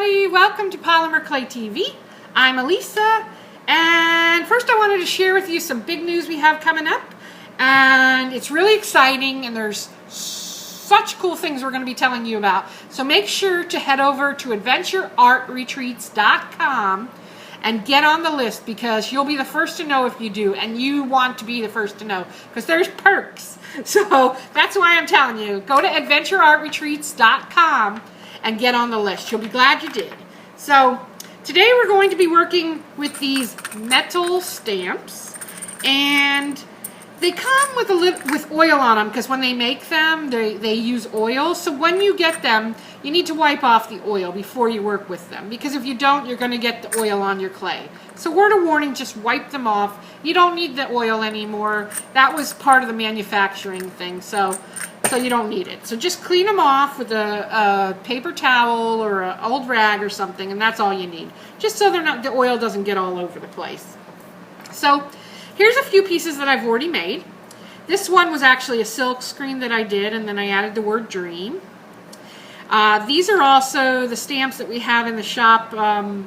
everybody, welcome to Polymer Clay TV. I'm Elisa, and first I wanted to share with you some big news we have coming up, and it's really exciting, and there's such cool things we're going to be telling you about. So make sure to head over to adventureartretreats.com and get on the list, because you'll be the first to know if you do, and you want to be the first to know because there's perks. So that's why I'm telling you, go to adventureartretreats.com and get on the list. You'll be glad you did. So today we're going to be working with these metal stamps, and they come with with oil on them, because when they make them, they use oil. So when you get them, you need to wipe off the oil before you work with them, because if you don't, you're going to get the oil on your clay. So word of warning, just wipe them off. You don't need the oil anymore. That was part of the manufacturing thing, so you don't need it. So just clean them off with a paper towel or an old rag or something, and that's all you need, just so the oil doesn't get all over the place. So here's a few pieces that I've already made. This one was actually a silk screen that I did, and then I added the word dream. These are also the stamps that we have in the shop, the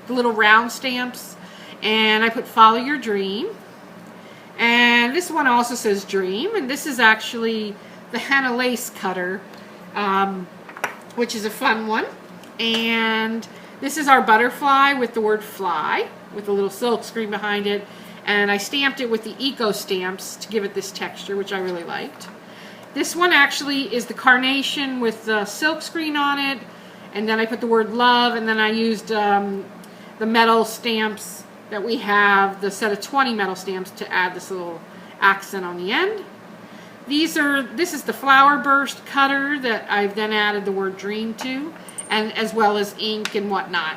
little round stamps, and I put follow your dream. And this one also says dream, and this is actually the henna lace cutter, which is a fun one. And this is our butterfly with the word fly, with a little silk screen behind it. And I stamped it with the Eco stamps to give it this texture, which I really liked. This one actually is the carnation with the silk screen on it, and then I put the word love, and then I used the metal stamps that we have, the set of 20 metal stamps, to add this little accent on the end. This is the flower burst cutter that I've then added the word dream to, and as well as ink and whatnot.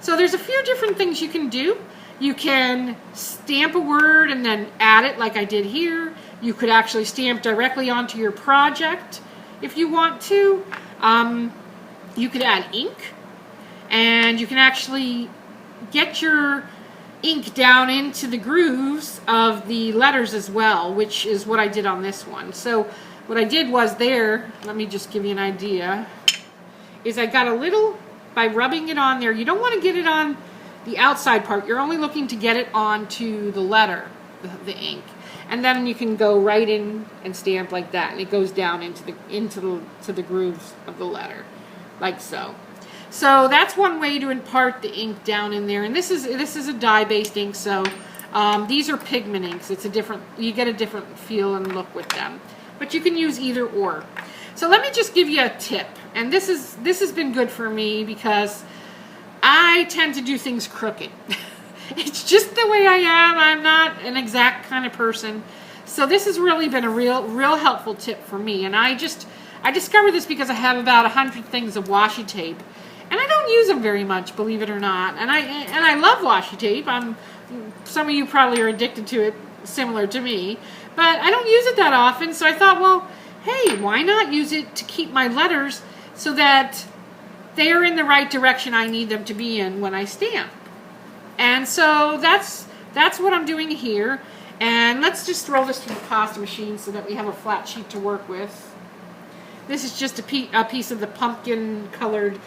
So there's a few different things you can do. You can stamp a word and then add it like I did here. You could actually stamp directly onto your project if you want to. You could add ink, and you can actually get your ink down into the grooves of the letters as well, which is what I did on this one. So what I did was there, let me just give you an idea, is I got a little, by rubbing it on there, you don't want to get it on the outside part, you're only looking to get it onto the letter, the ink. And then you can go right in and stamp like that, and it goes down into the grooves of the letter, like so. So that's one way to impart the ink down in there. And this is a dye-based ink, so these are pigment inks. You get a different feel and look with them. But you can use either or. So let me just give you a tip. And this has been good for me, because I tend to do things crooked. It's just the way I am. I'm not an exact kind of person. So this has really been a real helpful tip for me. And I discovered this because I have about 100 things of washi tape, and I don't use them very much, believe it or not. And I love washi tape. Some of you probably are addicted to it, similar to me, but I don't use it that often. So I thought, well, hey, why not use it to keep my letters so that they are in the right direction I need them to be in when I stamp. And so that's what I'm doing here. And let's just throw this through the pasta machine so that we have a flat sheet to work with. This is just a piece of the pumpkin colored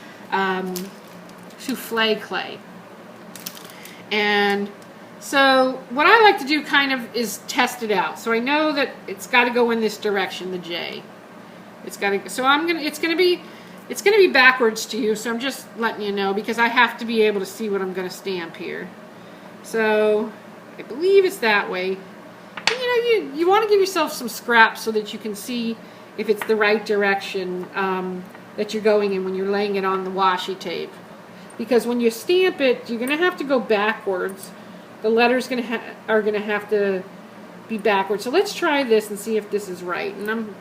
souffle clay. And so what I like to do kind of is test it out. So I know that it's got to go in this direction, the J. It's got to. So it's going to be backwards to you, so I'm just letting you know, because I have to be able to see what I'm going to stamp here. So I believe it's that way. And, you want to give yourself some scraps so that you can see if it's the right direction that you're going in when you're laying it on the washi tape. Because when you stamp it, you're going to have to go backwards. The letters are going to have to be backwards. So let's try this and see if this is right. And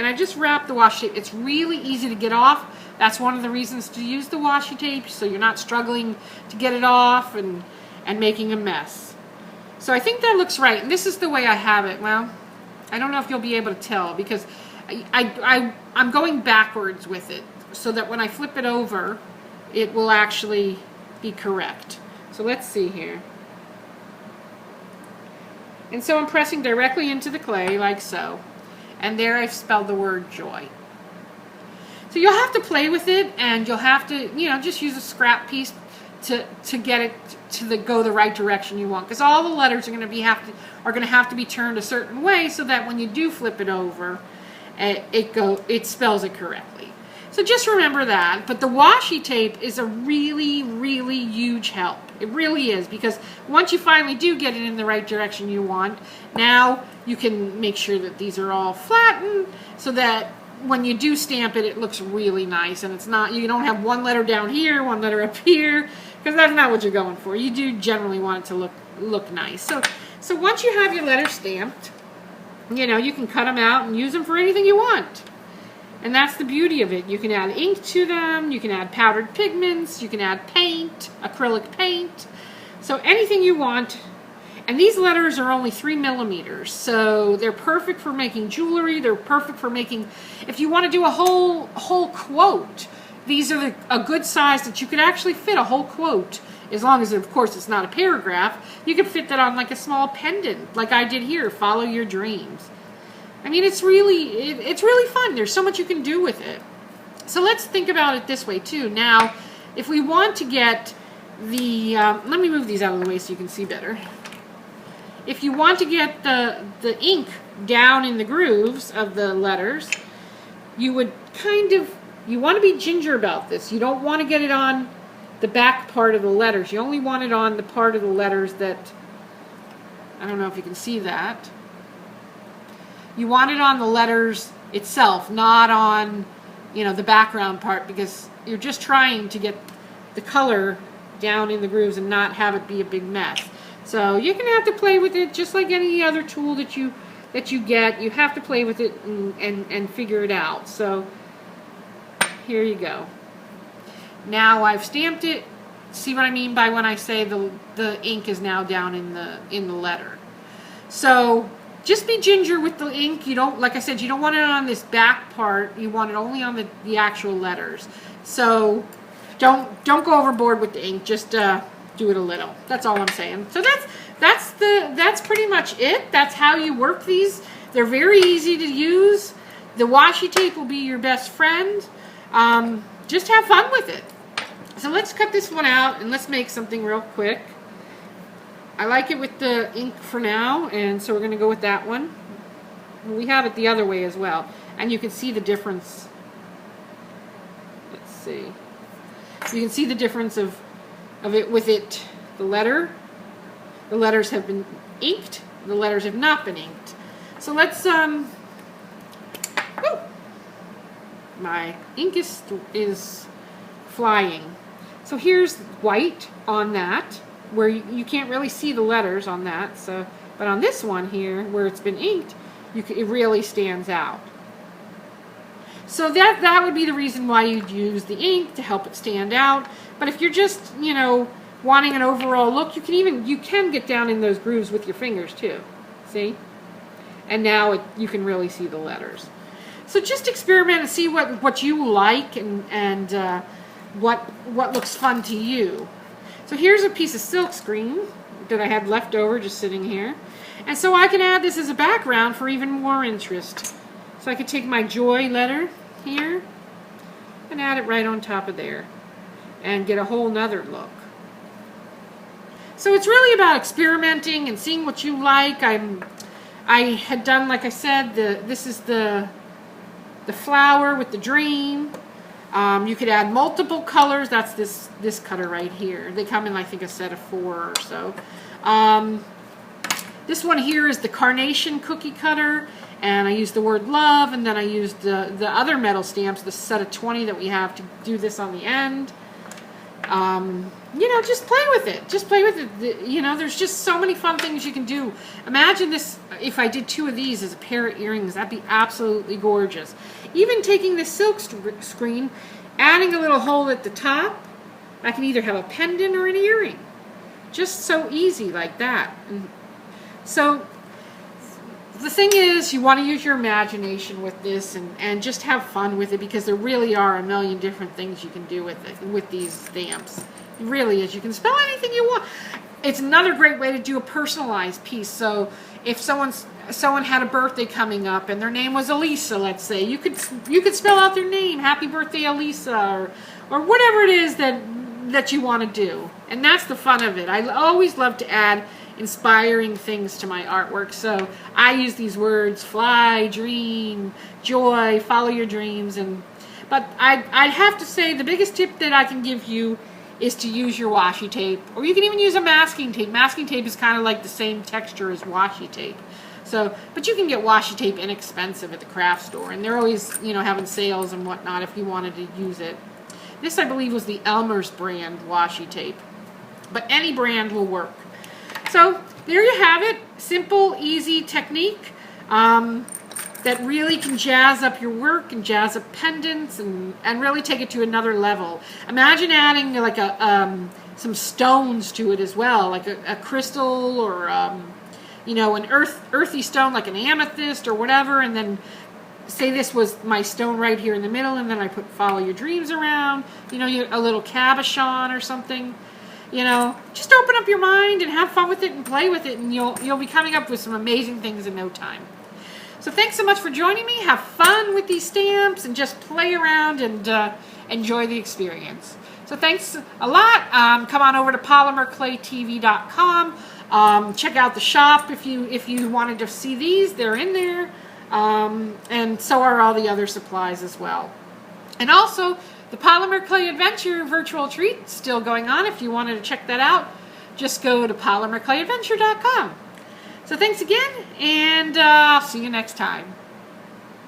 I just wrap the washi tape. It's really easy to get off. That's one of the reasons to use the washi tape, so you're not struggling to get it off and making a mess. So I think that looks right. And this is the way I have it. Well, I don't know if you'll be able to tell, because I'm going backwards with it, so that when I flip it over, it will actually be correct. So let's see here. And so I'm pressing directly into the clay, like so. And there I've spelled the word joy. So you'll have to play with it, and you'll have to, you know, just use a scrap piece to get it to go the right direction you want, because all the letters are going to have to be turned a certain way so that when you do flip it over, it spells it correctly. So just remember that. But the washi tape is a really, really huge help. It really is, because once you finally do get it in the right direction you want, now you can make sure that these are all flattened so that when you do stamp it, it looks really nice, and it's not, you don't have one letter down here, one letter up here, because that's not what you're going for. You do generally want it to look nice. So once you have your letters stamped, you know, you can cut them out and use them for anything you want. And that's the beauty of it. You can add ink to them, you can add powdered pigments, you can add paint, acrylic paint, so anything you want. And these letters are only 3 millimeters, so they're perfect for making jewelry. They're perfect for making, if you want to do a whole quote, these are a good size that you could actually fit a whole quote, as long as, of course, it's not a paragraph. You could fit that on like a small pendant, like I did here, follow your dreams. I mean, it's really fun. There's so much you can do with it. So let's think about it this way, too. Now, if we want to get the, let me move these out of the way so you can see better. If you want to get the ink down in the grooves of the letters, you would you want to be ginger about this. You don't want to get it on the back part of the letters. You only want it on the part of the letters that, I don't know if you can see that. You want it on the letters itself, not on, you know, the background part, because you're just trying to get the color down in the grooves and not have it be a big mess. So you're going to have to play with it just like any other tool that you get. You have to play with it and figure it out. So here you go. Now I've stamped it. See what I mean by when I say the ink is now down in the letter. So just be ginger with the ink. You don't, like I said, you don't want it on this back part. You want it only on the actual letters. So don't go overboard with the ink. Just do it a little. That's all I'm saying. So that's pretty much it. That's how you work these. They're very easy to use. The washi tape will be your best friend. Just have fun with it. So let's cut this one out and let's make something real quick. I like it with the ink for now, and so we're going to go with that one. We have it the other way as well, and you can see the difference. Let's see. You can see the difference of it with it. The letters have been inked. The letters have not been inked. So let's my ink is flying. So here's white on that, where you can't really see the letters on that. So, but on this one here, where it's been inked, it really stands out. So that would be the reason why you'd use the ink, to help it stand out. But if you're just, you know, wanting an overall look, you can get down in those grooves with your fingers too. See? And now you can really see the letters. So just experiment and see what you like and what looks fun to you. So here's a piece of silk screen that I had left over just sitting here. And so I can add this as a background for even more interest. So I could take my joy letter here and add it right on top of there and get a whole nother look. So it's really about experimenting and seeing what you like. I had done, like I said, this is the flower with the dream. You could add multiple colors. That's this cutter right here. They come in, I think, a set of 4 or so. This one here is the carnation cookie cutter, and I used the word love, and then I used the other metal stamps, the set of 20 that we have, to do this on the end. You know, just play with it. Just play with it. You know, there's just so many fun things you can do. Imagine this, if I did 2 of these as a pair of earrings, that'd be absolutely gorgeous. Even taking this silk screen, adding a little hole at the top, I can either have a pendant or an earring. Just so easy like that. And so the thing is, you want to use your imagination with this and just have fun with it, because there really are a million different things you can do with it, with these stamps. It really is. You can spell anything you want. It's another great way to do a personalized piece. So if someone had a birthday coming up and their name was Elisa, let's say, you could spell out their name, happy birthday Elisa, or whatever it is that you want to do. And that's the fun of it. I always love to add inspiring things to my artwork. So I use these words: fly, dream, joy, follow your dreams. But I have to say the biggest tip that I can give you is to use your washi tape, or you can even use a masking tape. Masking tape is kind of like the same texture as washi tape. So, but you can get washi tape inexpensive at the craft store, and they're always, having sales and whatnot if you wanted to use it. This, I believe, was the Elmer's brand washi tape, but any brand will work. So there you have it. Simple, easy technique that really can jazz up your work and jazz up pendants and really take it to another level. Imagine adding like some stones to it as well, like a crystal or an earthy stone like an amethyst or whatever, and then say this was my stone right here in the middle, and then I put follow your dreams around, a little cabochon or something. Just open up your mind and have fun with it and play with it, and you'll be coming up with some amazing things in no time. So thanks so much for joining me. Have fun with these stamps and just play around and enjoy the experience. So thanks a lot. Come on over to polymerclaytv.com. Check out the shop if you wanted to see these. They're in there. And so are all the other supplies as well. And also, the Polymer Clay Adventure virtual treat still going on. If you wanted to check that out, just go to polymerclayadventure.com. So thanks again, and I'll see you next time.